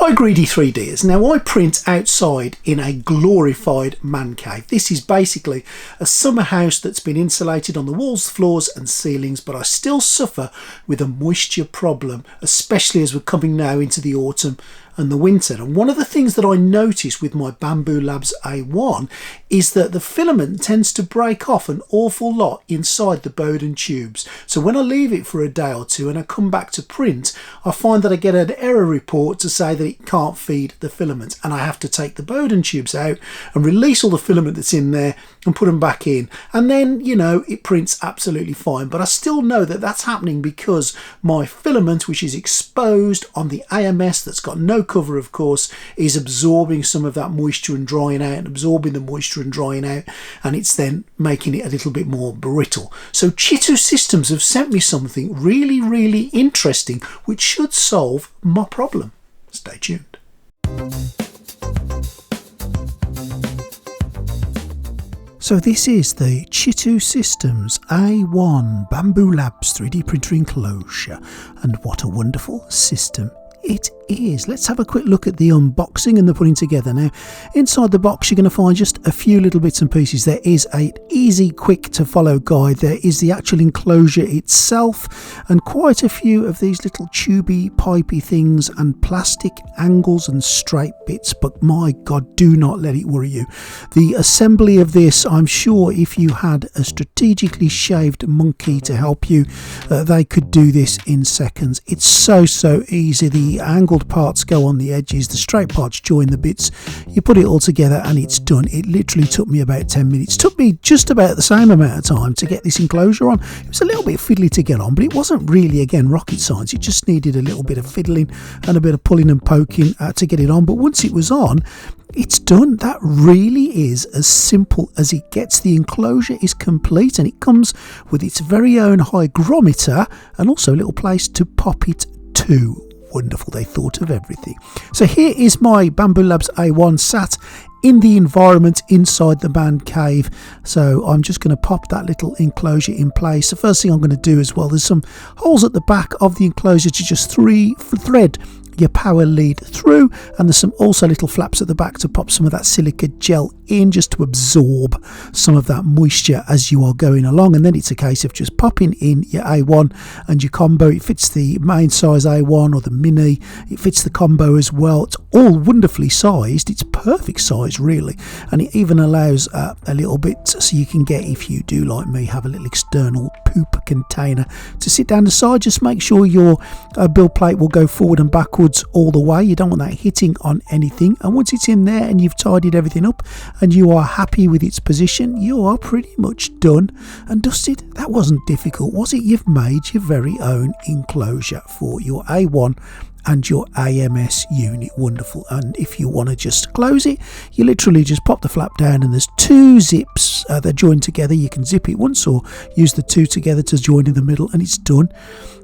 Hi greedy 3Ders. Now I print outside in a glorified man cave. This is basically a summer house that's been insulated on the walls, floors and ceilings, but I still suffer with a moisture problem, especially as we're coming now into the autumn and the winter. And one of the things that I notice with my Bambu Labs A1 is that the filament tends to break off an awful lot inside the Bowden tubes. So when I leave it for a day or two and I come back to print, I find that I get an error report to say that it can't feed the filament, and I have to take the Bowden tubes out and release all the filament that's in there and put them back in, and then, you know, it prints absolutely fine. But I still know that that's happening because my filament, which is exposed on the AMS, that's got no cover of course, is absorbing some of that moisture and drying out, and absorbing the moisture and drying out, and it's then making it a little bit more brittle. So Chitu Systems have sent me something really interesting which should solve my problem. Stay tuned. So this is the Chitu Systems A1 Bambu Labs 3D printer enclosure, and what a wonderful system it is. Let's have a quick look at the unboxing and the putting together. Now inside the box you're going to find just a few little bits and pieces. There is an easy quick to follow guide, there is the actual enclosure itself, and quite a few of these little tubey pipey things and plastic angles and straight bits, but my god, do not let it worry you. The assembly of this, I'm sure if you had a strategically shaved monkey to help you, they could do this in seconds. It's so easy. The angled parts go on the edges, the straight parts join the bits, you put it all together and it's done. It literally took me about 10 minutes. Took me just about the same amount of time to get this enclosure on. It was a little bit fiddly to get on, but it wasn't really, again, rocket science. It just needed a little bit of fiddling and a bit of pulling and poking to get it on. But once it was on, it's done. That really is as simple as it gets. The enclosure is complete and it comes with its very own hygrometer and also a little place to pop it to. Wonderful, they thought of everything. So here is my Bambu Labs A1 sat in the environment inside the man cave. So I'm just going to pop that little enclosure in place. The first thing I'm going to do as well, there's some holes at the back of the enclosure to just thread your power lead through, and there's some also little flaps at the back to pop some of that silica gel in, just to absorb some of that moisture as you are going along. And then it's a case of just popping in your A1 and your combo. It fits the main size A1 or the mini, it fits the combo as well. It's all wonderfully sized, it's perfect size really, and it even allows a little bit so you can get, if you do like me, have a little external poop container to sit down the side. Just make sure your build plate will go forward and backwards all the way. You don't want that hitting on anything, and once it's in there and you've tidied everything up and you are happy with its position, you are pretty much done and dusted. That wasn't difficult, was it? You've made your very own enclosure for your A1 and your AMS unit. Wonderful. And if you want to just close it, you literally just pop the flap down and there's two zips that join together. You can zip it once or use the two together to join in the middle, and it's done.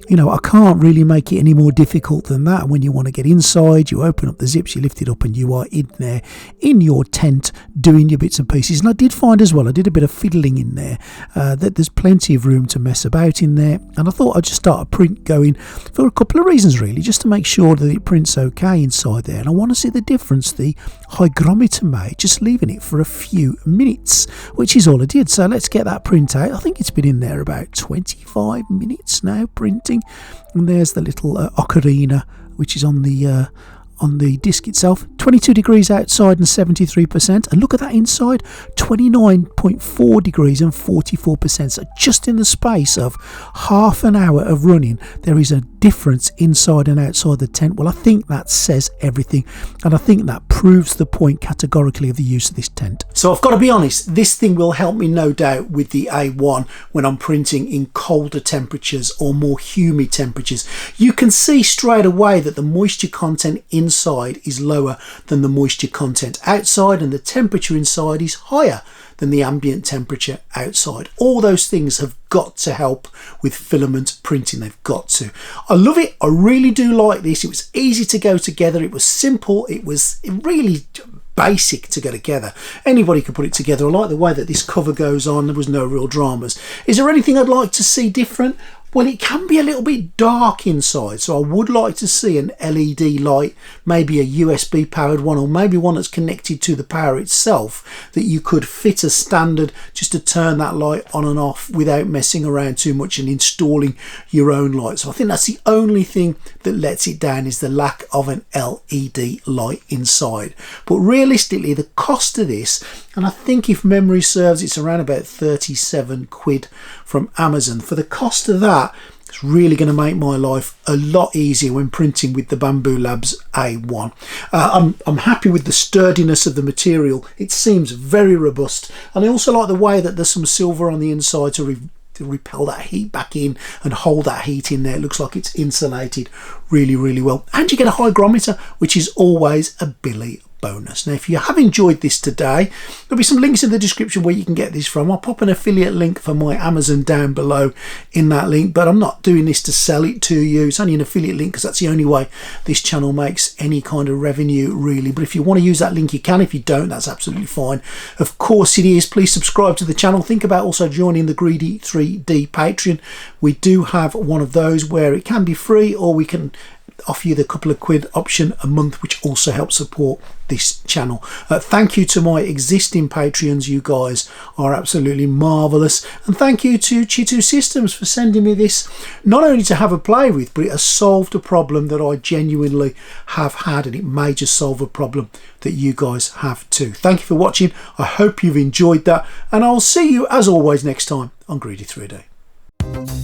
You know, I can't really make it any more difficult than that. When you want to get inside, you open up the zips, you lift it up, and you are in there in your tent doing your bits and pieces. And I did find as well, I did a bit of fiddling in there, that there's plenty of room to mess about in there. And I thought I'd just start a print going for a couple of reasons really, just to make sure that it prints okay inside there. And I want to see the difference the hygrometer made, just leaving it for a few minutes, which is all I did. So let's get that print out. I think it's been in there about 25 minutes now printing. And there's the little ocarina, which is on the disc itself. 22 degrees outside and 73%, and look at that inside, 29.4 degrees and 44%. So just in the space of half an hour of running, there is a difference inside and outside the tent. Well, I think that says everything, and I think that proves the point categorically of the use of this tent. So I've got to be honest, this thing will help me no doubt with the A1 when I'm printing in colder temperatures or more humid temperatures. You can see straight away that the moisture content inside is lower than the moisture content outside, and the temperature inside is higher than the ambient temperature outside. All those things have got to help with filament printing. They've got to. I love it. I really do like this. It was easy to go together. It was simple. It was really basic to go together. Anybody could put it together. I like the way that this cover goes on. There was no real dramas. Is there anything I'd like to see different? Well, it can be a little bit dark inside, so I would like to see an LED light, maybe a USB powered one, or maybe one that's connected to the power itself, that you could fit a standard just to turn that light on and off without messing around too much and installing your own light. So I think that's the only thing that lets it down, is the lack of an LED light inside. But realistically, the cost of this, and I think if memory serves, it's around about 37 quid from Amazon. For the cost of that, it's really going to make my life a lot easier when printing with the Bambu Labs A1. I'm happy with the sturdiness of the material. It seems very robust, and I also like the way that there's some silver on the inside to repel that heat back in and hold that heat in there. It looks like it's insulated really well, and you get a hygrometer, which is always a Billy bonus. Now, if you have enjoyed this today, there'll be some links in the description where you can get this from. I'll pop an affiliate link for my Amazon down below in that link, but I'm not doing this to sell it to you. It's only an affiliate link because that's the only way this channel makes any kind of revenue, really. But if you want to use that link, you can. If you don't, that's absolutely fine. Of course it is. Please subscribe to the channel. Think about also joining the Greedy 3D Patreon. We do have one of those where it can be free, or we can offer you the couple of quid option a month, which also helps support this channel. Thank you to my existing Patreons. You guys are absolutely marvelous, and thank you to Chitu Systems for sending me this, not only to have a play with, but it has solved a problem that I genuinely have had, and it may just solve a problem that you guys have too. Thank you for watching. I hope you've enjoyed that, and I'll see you as always next time on Greedy 3D.